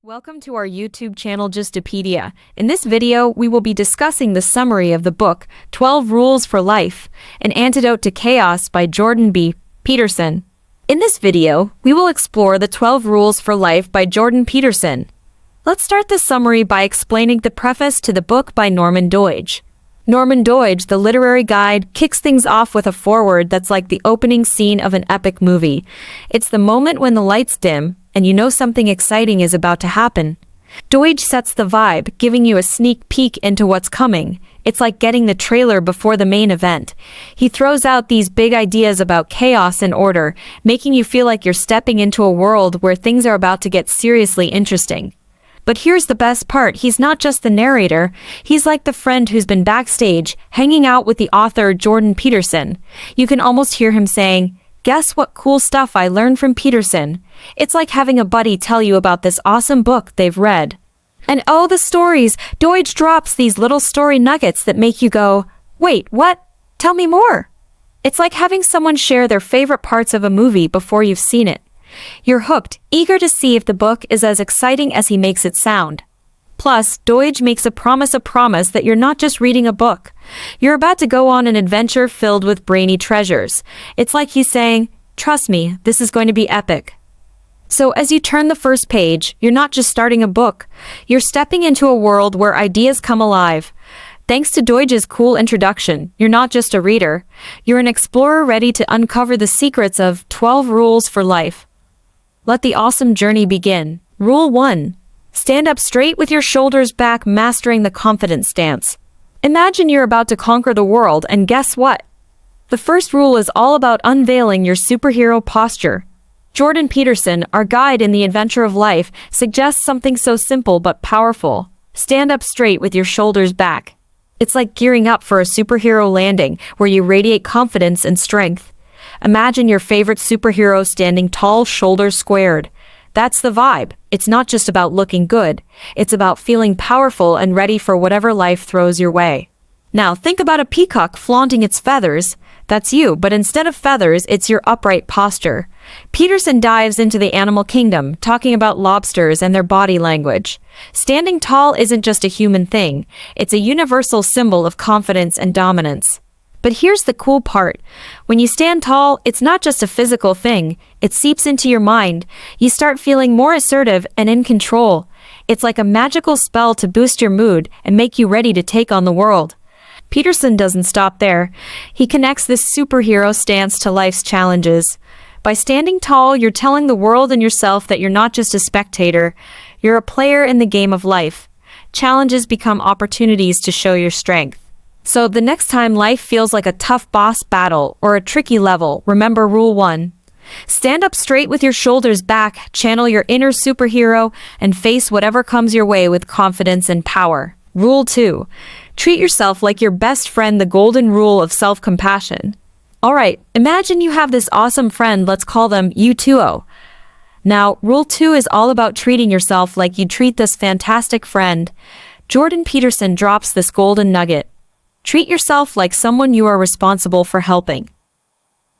Welcome to our YouTube channel Justopedia. In this video, we will be discussing the summary of the book, 12 Rules for Life, An Antidote to Chaos by Jordan B. Peterson. In this video, we will explore the 12 Rules for Life by Jordan Peterson. Let's start the summary by explaining the preface to the book by Norman Doidge. Norman Doidge, the literary guide, kicks things off with a foreword that's like the opening scene of an epic movie. It's the moment when the lights dim, and you know something exciting is about to happen. Doidge sets the vibe, giving you a sneak peek into what's coming. It's like getting the trailer before the main event. He throws out these big ideas about chaos and order, making you feel like you're stepping into a world where things are about to get seriously interesting. But here's the best part, he's not just the narrator, he's like the friend who's been backstage, hanging out with the author Jordan Peterson. You can almost hear him saying, "Guess what cool stuff I learned from Peterson?" It's like having a buddy tell you about this awesome book they've read. And oh, the stories! Doidge drops these little story nuggets that make you go, "Wait, what? Tell me more!" It's like having someone share their favorite parts of a movie before you've seen it. You're hooked, eager to see if the book is as exciting as he makes it sound. Plus, Doidge makes a promise that you're not just reading a book. You're about to go on an adventure filled with brainy treasures. It's like he's saying, "Trust me, this is going to be epic." So as you turn the first page, you're not just starting a book. You're stepping into a world where ideas come alive. Thanks to Doidge's cool introduction, you're not just a reader. You're an explorer ready to uncover the secrets of 12 Rules for Life. Let the awesome journey begin. Rule 1. Stand up straight with your shoulders back, mastering the confident stance. Imagine you're about to conquer the world, and guess what? The first rule is all about unveiling your superhero posture. Jordan Peterson, our guide in the adventure of life, suggests something so simple but powerful. Stand up straight with your shoulders back. It's like gearing up for a superhero landing, where you radiate confidence and strength. Imagine your favorite superhero standing tall, shoulders squared. That's the vibe. It's not just about looking good. It's about feeling powerful and ready for whatever life throws your way. Now think about a peacock flaunting its feathers. That's you, but instead of feathers, it's your upright posture. Peterson dives into the animal kingdom, talking about lobsters and their body language. Standing tall isn't just a human thing. It's a universal symbol of confidence and dominance. But here's the cool part. When you stand tall, it's not just a physical thing. It seeps into your mind. You start feeling more assertive and in control. It's like a magical spell to boost your mood and make you ready to take on the world. Peterson doesn't stop there. He connects this superhero stance to life's challenges. By standing tall, you're telling the world and yourself that you're not just a spectator. You're a player in the game of life. Challenges become opportunities to show your strength. So the next time life feels like a tough boss battle or a tricky level, remember Rule 1. Stand up straight with your shoulders back, channel your inner superhero, and face whatever comes your way with confidence and power. Rule 2. Treat yourself like your best friend, the golden rule of self-compassion. Alright, imagine you have this awesome friend, let's call them U2O. Now, Rule 2 is all about treating yourself like you treat this fantastic friend. Jordan Peterson drops this golden nugget. Treat yourself like someone you are responsible for helping.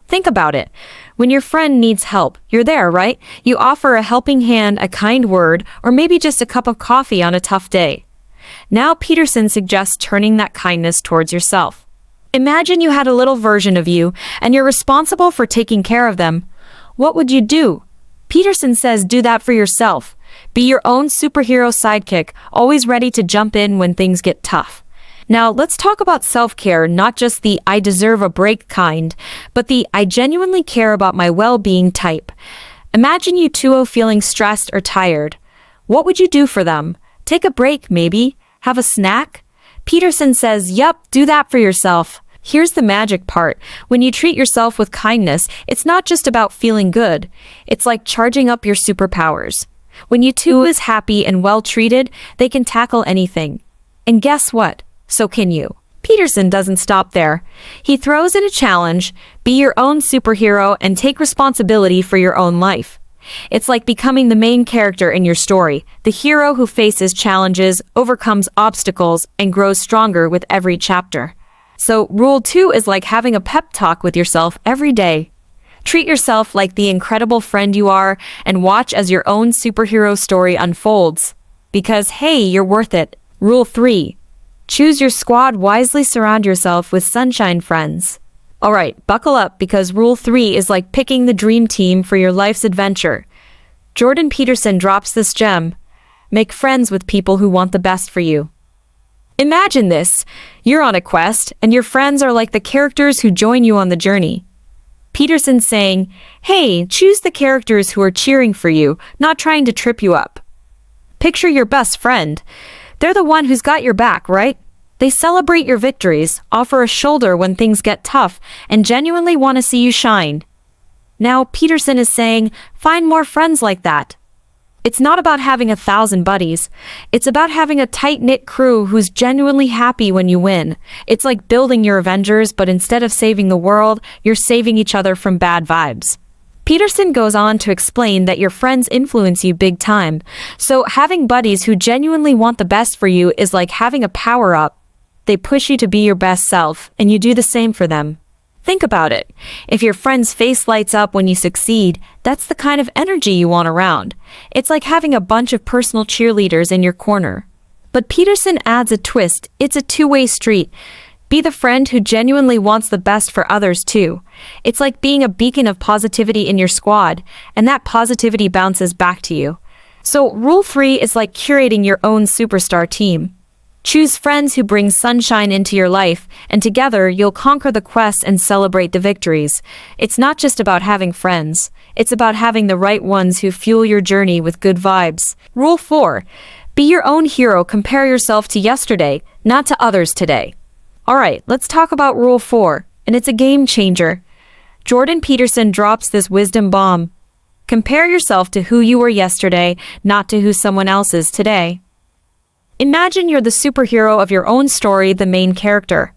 Think about it. When your friend needs help, you're there, right? You offer a helping hand, a kind word, or maybe just a cup of coffee on a tough day. Now Peterson suggests turning that kindness towards yourself. Imagine you had a little version of you, and you're responsible for taking care of them. What would you do? Peterson says do that for yourself. Be your own superhero sidekick, always ready to jump in when things get tough. Now, let's talk about self-care, not just the "I deserve a break" kind, but the "I genuinely care about my well-being" type. Imagine you two feeling stressed or tired. What would you do for them? Take a break, maybe? Have a snack? Peterson says, yup, do that for yourself. Here's the magic part. When you treat yourself with kindness, it's not just about feeling good. It's like charging up your superpowers. When you two is happy and well-treated, they can tackle anything. And guess what? So can you. Peterson doesn't stop there. He throws in a challenge: be your own superhero and take responsibility for your own life. It's like becoming the main character in your story, the hero who faces challenges, overcomes obstacles, and grows stronger with every chapter. So Rule 2 is like having a pep talk with yourself every day. Treat yourself like the incredible friend you are and watch as your own superhero story unfolds. Because hey, you're worth it. Rule 3. Choose your squad wisely. Surround yourself with sunshine friends. Alright, buckle up because Rule 3 is like picking the dream team for your life's adventure. Jordan Peterson drops this gem. Make friends with people who want the best for you. Imagine this. You're on a quest, and your friends are like the characters who join you on the journey. Peterson's saying, hey, choose the characters who are cheering for you, not trying to trip you up. Picture your best friend. They're the one who's got your back, right? They celebrate your victories, offer a shoulder when things get tough, and genuinely want to see you shine. Now, Peterson is saying, find more friends like that. It's not about having 1,000 buddies. It's about having a tight-knit crew who's genuinely happy when you win. It's like building your Avengers, but instead of saving the world, you're saving each other from bad vibes. Peterson goes on to explain that your friends influence you big time. So having buddies who genuinely want the best for you is like having a power-up. They push you to be your best self, and you do the same for them. Think about it. If your friend's face lights up when you succeed, that's the kind of energy you want around. It's like having a bunch of personal cheerleaders in your corner. But Peterson adds a twist. It's a two-way street. Be the friend who genuinely wants the best for others too. It's like being a beacon of positivity in your squad, and that positivity bounces back to you. So Rule 3 is like curating your own superstar team. Choose friends who bring sunshine into your life, and together you'll conquer the quests and celebrate the victories. It's not just about having friends. It's about having the right ones who fuel your journey with good vibes. Rule 4. Be your own hero. Compare yourself to yesterday, not to others today. Alright, let's talk about Rule 4, and it's a game changer. Jordan Peterson drops this wisdom bomb. Compare yourself to who you were yesterday, not to who someone else is today. Imagine you're the superhero of your own story, the main character.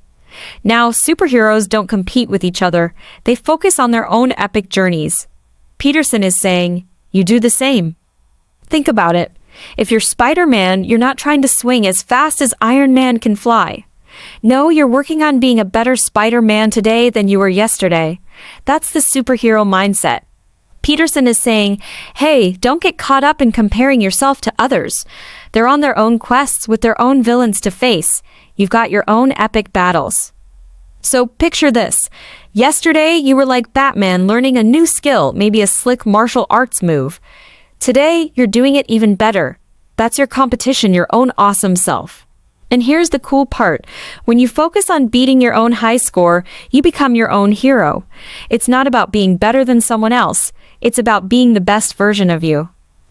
Now, superheroes don't compete with each other. They focus on their own epic journeys. Peterson is saying, you do the same. Think about it. If you're Spider-Man, you're not trying to swing as fast as Iron Man can fly. No, you're working on being a better Spider-Man today than you were yesterday. That's the superhero mindset. Peterson is saying, hey, don't get caught up in comparing yourself to others. They're on their own quests with their own villains to face. You've got your own epic battles. So picture this. Yesterday, you were like Batman learning a new skill, maybe a slick martial arts move. Today, you're doing it even better. That's your competition, your own awesome self. And here's the cool part. When you focus on beating your own high score, you become your own hero. It's not about being better than someone else. It's about being the best version of you.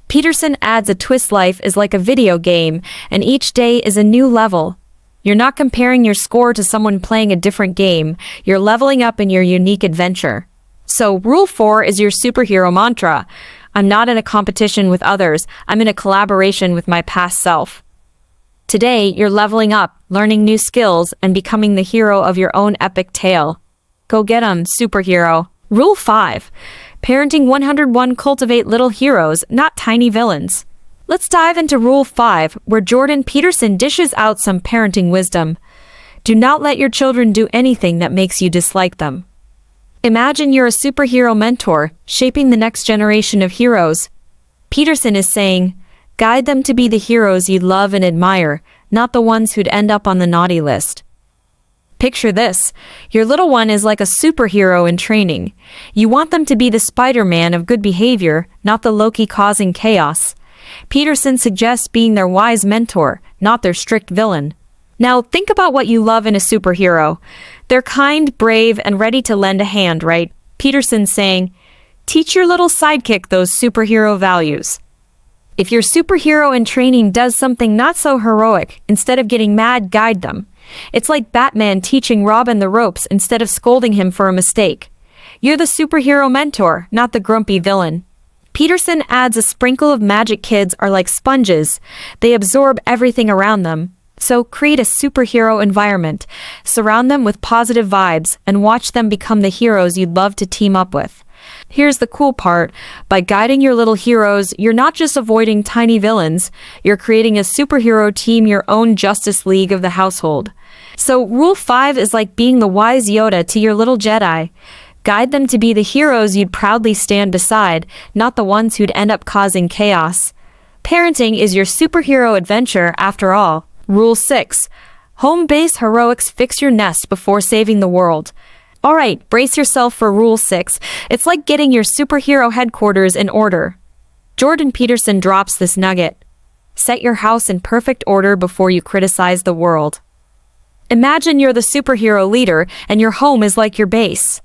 Peterson adds a twist. Life is like a video game, and each day is a new level. You're not comparing your score to someone playing a different game. You're leveling up in your unique adventure. So Rule 4 is your superhero mantra. I'm not in a competition with others. I'm in a collaboration with my past self. Today, you're leveling up, learning new skills, and becoming the hero of your own epic tale. Go get 'em, superhero. Rule 5. Parenting 101. Cultivate little heroes, not tiny villains. Let's dive into Rule 5, where Jordan Peterson dishes out some parenting wisdom. Do not let your children do anything that makes you dislike them. Imagine you're a superhero mentor, shaping the next generation of heroes. Peterson is saying, guide them to be the heroes you love and admire, not the ones who'd end up on the naughty list. Picture this. Your little one is like a superhero in training. You want them to be the Spider-Man of good behavior, not the Loki causing chaos. Peterson suggests being their wise mentor, not their strict villain. Now, think about what you love in a superhero. They're kind, brave, and ready to lend a hand, right? Peterson's saying, teach your little sidekick those superhero values. If your superhero in training does something not so heroic, instead of getting mad, guide them. It's like Batman teaching Robin the ropes instead of scolding him for a mistake. You're the superhero mentor, not the grumpy villain. Peterson adds a sprinkle of magic. Kids are like sponges. They absorb everything around them. So create a superhero environment. Surround them with positive vibes and watch them become the heroes you'd love to team up with. Here's the cool part. By guiding your little heroes, you're not just avoiding tiny villains, you're creating a superhero team, your own Justice League of the household. So Rule 5 is like being the wise Yoda to your little Jedi. Guide them to be the heroes you'd proudly stand beside, not the ones who'd end up causing chaos. Parenting is your superhero adventure after all. Rule 6. Home base heroics: fix your nest before saving the world. Alright, brace yourself for Rule 6. It's like getting your superhero headquarters in order. Jordan Peterson drops this nugget. Set your house in perfect order before you criticize the world. Imagine you're the superhero leader and your home is like your base.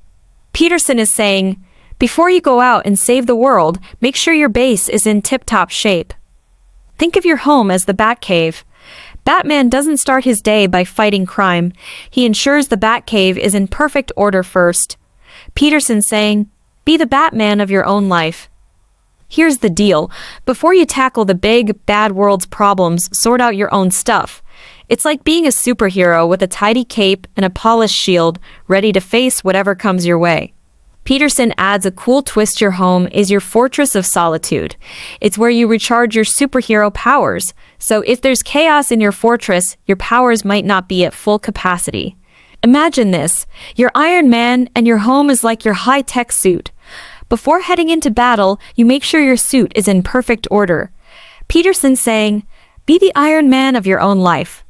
Peterson is saying, before you go out and save the world, make sure your base is in tip-top shape. Think of your home as the Batcave. Batman doesn't start his day by fighting crime. He ensures the Batcave is in perfect order first. Peterson saying, be the Batman of your own life. Here's the deal. Before you tackle the big, bad world's problems, sort out your own stuff. It's like being a superhero with a tidy cape and a polished shield, ready to face whatever comes your way. Peterson adds a cool twist: your home is your fortress of solitude. It's where you recharge your superhero powers. So if there's chaos in your fortress, your powers might not be at full capacity. Imagine this. You're Iron Man and your home is like your high-tech suit. Before heading into battle, you make sure your suit is in perfect order. Peterson saying, be the Iron Man of your own life.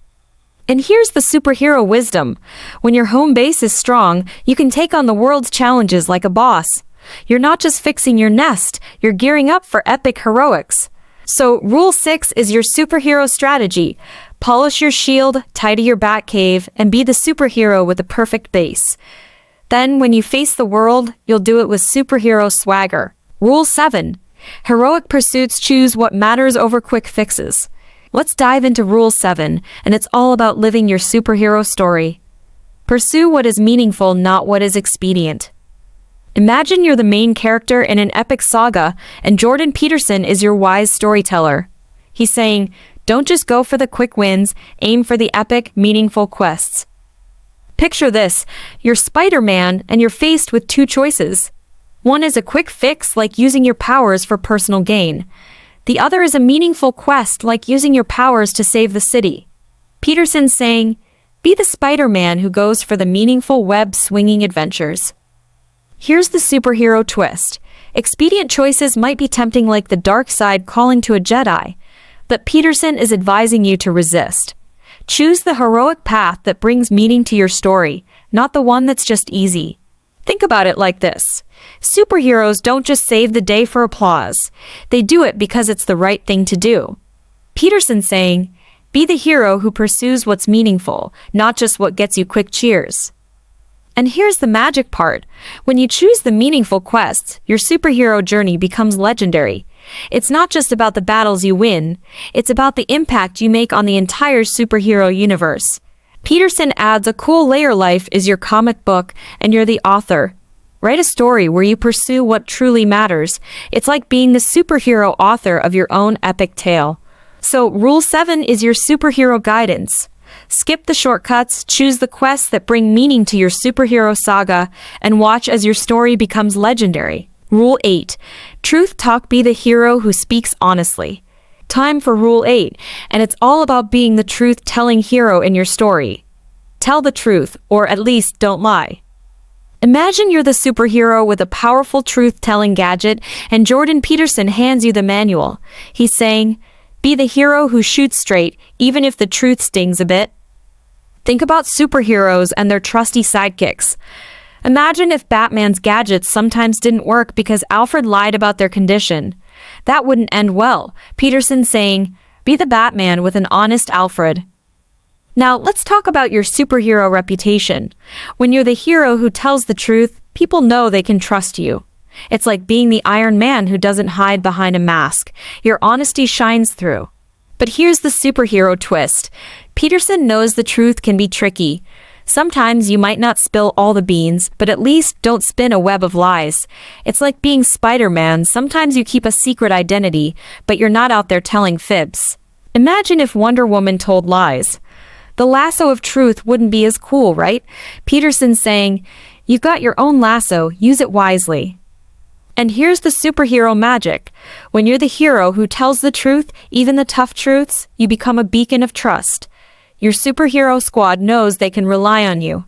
And here's the superhero wisdom. When your home base is strong, you can take on the world's challenges like a boss. You're not just fixing your nest, you're gearing up for epic heroics. So Rule 6 is your superhero strategy. Polish your shield, tidy your Batcave, and be the superhero with the perfect base. Then, when you face the world, you'll do it with superhero swagger. Rule 7. Heroic pursuits: choose what matters over quick fixes. Let's dive into Rule 7, and it's all about living your superhero story. Pursue what is meaningful, not what is expedient. Imagine you're the main character in an epic saga, and Jordan Peterson is your wise storyteller. He's saying, don't just go for the quick wins, aim for the epic, meaningful quests. Picture this, you're Spider-Man and you're faced with two choices. One is a quick fix, like using your powers for personal gain. The other is a meaningful quest, like using your powers to save the city. Peterson's saying, be the Spider-Man who goes for the meaningful web-swinging adventures. Here's the superhero twist. Expedient choices might be tempting, like the dark side calling to a Jedi, but Peterson is advising you to resist. Choose the heroic path that brings meaning to your story, not the one that's just easy. Think about it like this. Superheroes don't just save the day for applause. They do it because it's the right thing to do. Peterson's saying, be the hero who pursues what's meaningful, not just what gets you quick cheers. And here's the magic part. When you choose the meaningful quests, your superhero journey becomes legendary. It's not just about the battles you win, it's about the impact you make on the entire superhero universe. Peterson adds a cool layer: life is your comic book, and you're the author. Write a story where you pursue what truly matters. It's like being the superhero author of your own epic tale. So, Rule 7 is your superhero guidance. Skip the shortcuts, choose the quests that bring meaning to your superhero saga, and watch as your story becomes legendary. Rule 8. Truth talk: be the hero who speaks honestly. Time for Rule 8, and it's all about being the truth-telling hero in your story. Tell the truth, or at least don't lie. Imagine you're the superhero with a powerful truth-telling gadget, and Jordan Peterson hands you the manual. He's saying, be the hero who shoots straight, even if the truth stings a bit. Think about superheroes and their trusty sidekicks. Imagine if Batman's gadgets sometimes didn't work because Alfred lied about their condition. That wouldn't end well. Peterson saying, be the Batman with an honest Alfred. Now, let's talk about your superhero reputation. When you're the hero who tells the truth, people know they can trust you. It's like being the Iron Man who doesn't hide behind a mask. Your honesty shines through. But here's the superhero twist. Peterson knows the truth can be tricky. Sometimes you might not spill all the beans, but at least don't spin a web of lies. It's like being Spider-Man. Sometimes you keep a secret identity, but you're not out there telling fibs. Imagine if Wonder Woman told lies. The lasso of truth wouldn't be as cool, right? Peterson's saying, you've got your own lasso, use it wisely. And here's the superhero magic. When you're the hero who tells the truth, even the tough truths, you become a beacon of trust. Your superhero squad knows they can rely on you.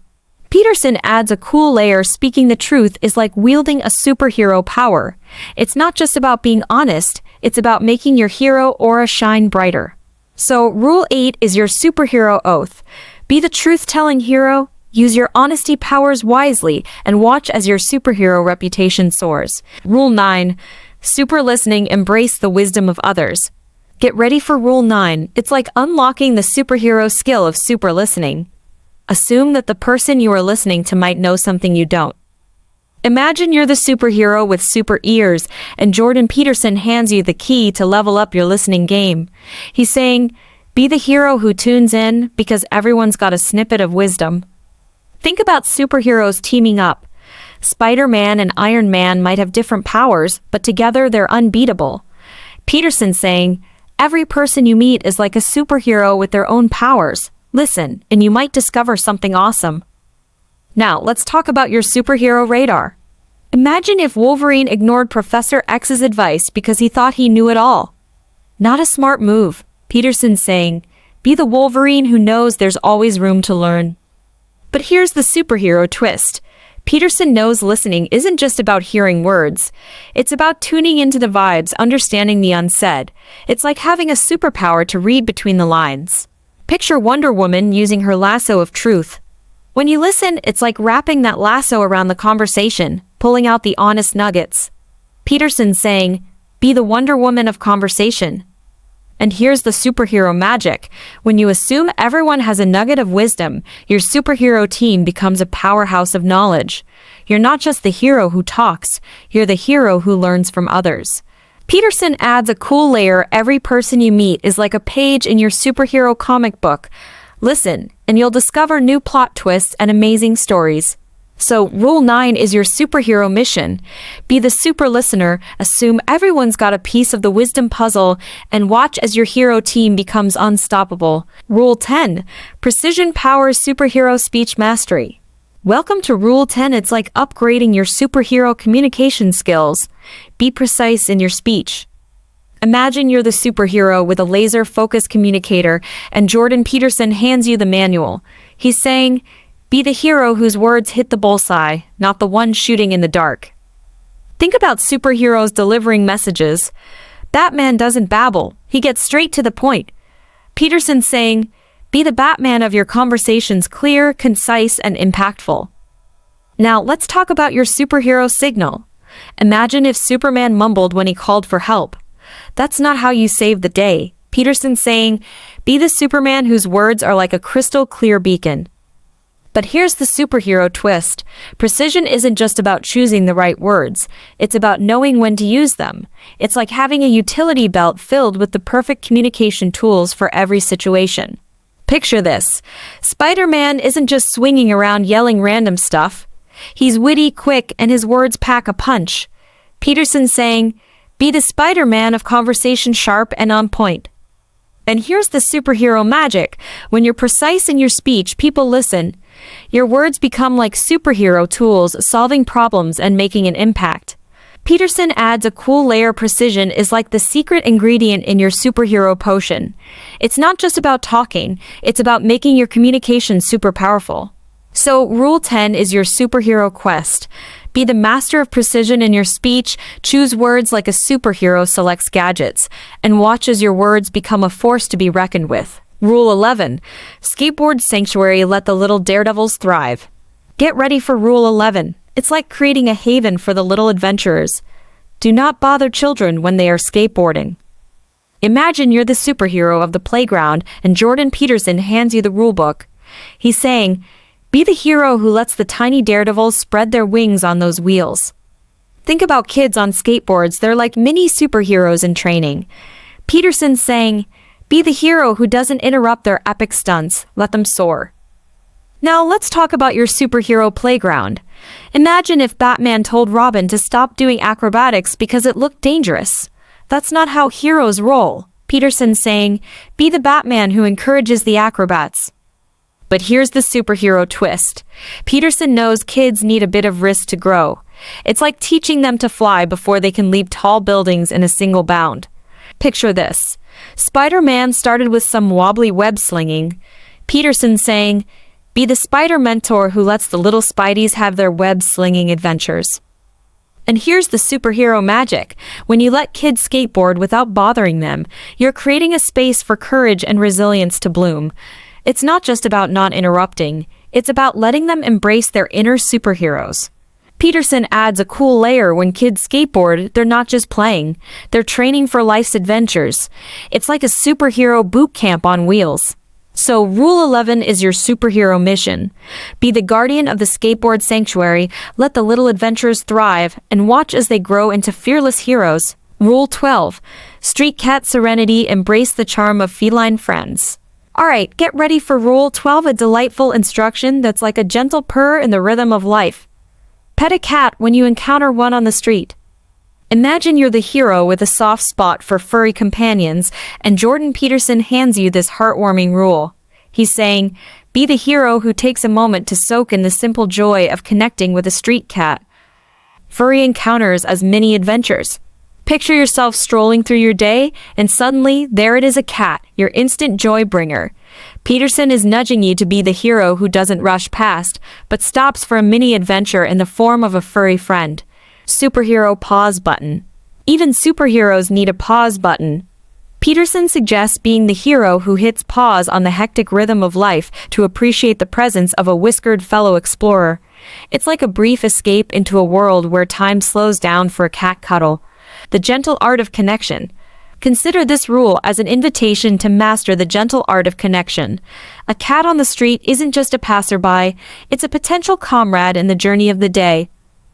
Peterson adds a cool layer: speaking the truth is like wielding a superhero power. It's not just about being honest, it's about making your hero aura shine brighter. So, Rule 8 is your superhero oath. Be the truth-telling hero, use your honesty powers wisely, and watch as your superhero reputation soars. Rule 9. Super listening: embrace the wisdom of others. Get ready for Rule 9. It's like unlocking the superhero skill of super listening. Assume that the person you are listening to might know something you don't. Imagine you're the superhero with super ears, and Jordan Peterson hands you the key to level up your listening game. He's saying, be the hero who tunes in, because everyone's got a snippet of wisdom. Think about superheroes teaming up. Spider-Man and Iron Man might have different powers, but together they're unbeatable. Peterson's saying, every person you meet is like a superhero with their own powers. Listen, and you might discover something awesome. Now, let's talk about your superhero radar. Imagine if Wolverine ignored Professor X's advice because he thought he knew it all. Not a smart move. Peterson's saying, be the Wolverine who knows there's always room to learn. But here's the superhero twist. Peterson knows listening isn't just about hearing words. It's about tuning into the vibes, understanding the unsaid. It's like having a superpower to read between the lines. Picture Wonder Woman using her lasso of truth. When you listen, it's like wrapping that lasso around the conversation, pulling out the honest nuggets. Peterson's saying, be the Wonder Woman of conversation. And here's the superhero magic. When you assume everyone has a nugget of wisdom, your superhero team becomes a powerhouse of knowledge. You're not just the hero who talks, you're the hero who learns from others. Peterson adds a cool layer: every person you meet is like a page in your superhero comic book. Listen, and you'll discover new plot twists and amazing stories. So, Rule 9 is your superhero mission. Be the super listener, assume everyone's got a piece of the wisdom puzzle, and watch as your hero team becomes unstoppable. Rule 10. Precision powers superhero speech mastery. Welcome to Rule 10. It's like upgrading your superhero communication skills. Be precise in your speech. Imagine you're the superhero with a laser-focused communicator, and Jordan Peterson hands you the manual. He's saying, be the hero whose words hit the bullseye, not the one shooting in the dark. Think about superheroes delivering messages. Batman doesn't babble. He gets straight to the point. Peterson's saying, be the Batman of your conversations: clear, concise, and impactful. Now, let's talk about your superhero signal. Imagine if Superman mumbled when he called for help. That's not how you save the day. Peterson's saying, be the Superman whose words are like a crystal clear beacon. But here's the superhero twist. Precision isn't just about choosing the right words. It's about knowing when to use them. It's like having a utility belt filled with the perfect communication tools for every situation. Picture this. Spider-Man isn't just swinging around yelling random stuff. He's witty, quick, and his words pack a punch. Peterson's saying, be the Spider-Man of conversation, sharp and on point. And here's the superhero magic. When you're precise in your speech, people listen. Your words become like superhero tools, solving problems and making an impact. Peterson adds a cool layer: precision is like the secret ingredient in your superhero potion. It's not just about talking, it's about making your communication super powerful. So, Rule 10 is your superhero quest. Be the master of precision in your speech, choose words like a superhero selects gadgets, and watch as your words become a force to be reckoned with. Rule 11. Skateboard sanctuary: let the little daredevils thrive. Get ready for Rule 11. It's like creating a haven for the little adventurers. Do not bother children when they are skateboarding. Imagine you're the superhero of the playground and Jordan Peterson hands you the rulebook. He's saying, be the hero who lets the tiny daredevils spread their wings on those wheels. Think about kids on skateboards. They're like mini superheroes in training. Peterson's saying, be the hero who doesn't interrupt their epic stunts. Let them soar. Now let's talk about your superhero playground. Imagine if Batman told Robin to stop doing acrobatics because it looked dangerous. That's not how heroes roll. Peterson's saying, be the Batman who encourages the acrobats. But here's the superhero twist. Peterson knows kids need a bit of risk to grow. It's like teaching them to fly before they can leap tall buildings in a single bound. Picture this. Spider-Man started with some wobbly web slinging. Peterson saying, Be the spider mentor who lets the little spideys have their web-slinging adventures. And here's the superhero magic. When you let kids skateboard without bothering them, you're creating a space for courage and resilience to bloom. It's not just about not interrupting, it's about letting them embrace their inner superheroes. Peterson adds a cool layer. When kids skateboard, they're not just playing, they're training for life's adventures. It's like a superhero boot camp on wheels. So Rule 11 is your superhero mission. Be the guardian of the skateboard sanctuary, let the little adventurers thrive, and watch as they grow into fearless heroes. Rule 12. Street cat serenity, embrace the charm of feline friends. Alright, get ready for Rule 12, a delightful instruction that's like a gentle purr in the rhythm of life. Pet a cat when you encounter one on the street. Imagine you're the hero with a soft spot for furry companions, and Jordan Peterson hands you this heartwarming rule. He's saying, be the hero who takes a moment to soak in the simple joy of connecting with a street cat. Furry encounters as mini adventures. Picture yourself strolling through your day, and suddenly, there it is, a cat, your instant joy bringer. Peterson is nudging you to be the hero who doesn't rush past, but stops for a mini adventure in the form of a furry friend. Superhero pause button. Even superheroes need a pause button. Peterson suggests being the hero who hits pause on the hectic rhythm of life to appreciate the presence of a whiskered fellow explorer. It's like a brief escape into a world where time slows down for a cat cuddle. The gentle art of connection. Consider this rule as an invitation to master the gentle art of connection. A cat on the street isn't just a passerby, it's a potential comrade in the journey of the day.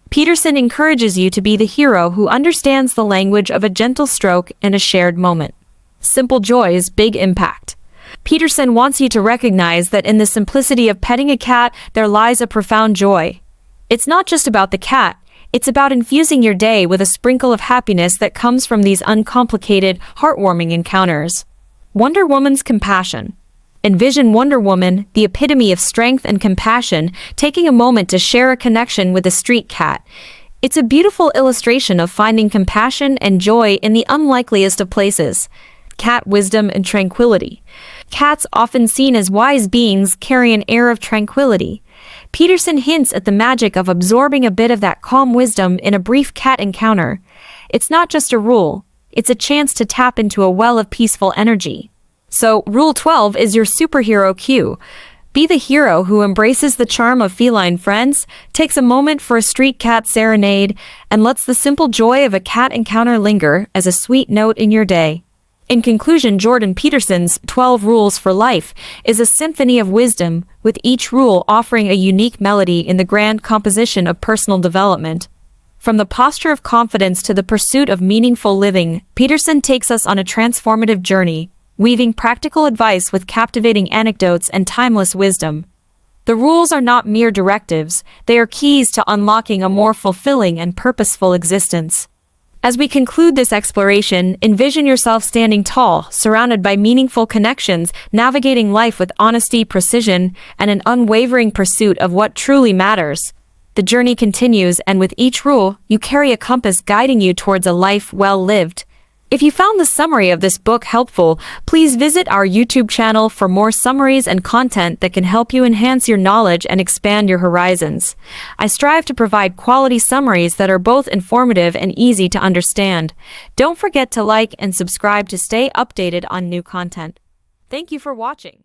Peterson encourages you to be the hero who understands the language of a gentle stroke and a shared moment. Simple joys, big impact. Peterson wants you to recognize that in the simplicity of petting a cat, there lies a profound joy. It's not just about the cat, it's about infusing your day with a sprinkle of happiness that comes from these uncomplicated, heartwarming encounters. Wonder Woman's compassion. Envision Wonder Woman, the epitome of strength and compassion, taking a moment to share a connection with a street cat. It's a beautiful illustration of finding compassion and joy in the unlikeliest of places. Cat wisdom and tranquility. Cats, often seen as wise beings, carry an air of tranquility. Peterson hints at the magic of absorbing a bit of that calm wisdom in a brief cat encounter. It's not just a rule, it's a chance to tap into a well of peaceful energy. So, Rule 12 is your superhero cue. Be the hero who embraces the charm of feline friends, takes a moment for a street cat serenade, and lets the simple joy of a cat encounter linger as a sweet note in your day. In conclusion, Jordan Peterson's 12 Rules for Life is a symphony of wisdom, with each rule offering a unique melody in the grand composition of personal development. From the posture of confidence to the pursuit of meaningful living, Peterson takes us on a transformative journey, weaving practical advice with captivating anecdotes and timeless wisdom. The rules are not mere directives, they are keys to unlocking a more fulfilling and purposeful existence. As we conclude this exploration, envision yourself standing tall, surrounded by meaningful connections, navigating life with honesty, precision, and an unwavering pursuit of what truly matters. The journey continues, and with each rule, you carry a compass guiding you towards a life well lived. If you found the summary of this book helpful, please visit our YouTube channel for more summaries and content that can help you enhance your knowledge and expand your horizons. I strive to provide quality summaries that are both informative and easy to understand. Don't forget to like and subscribe to stay updated on new content. Thank you for watching.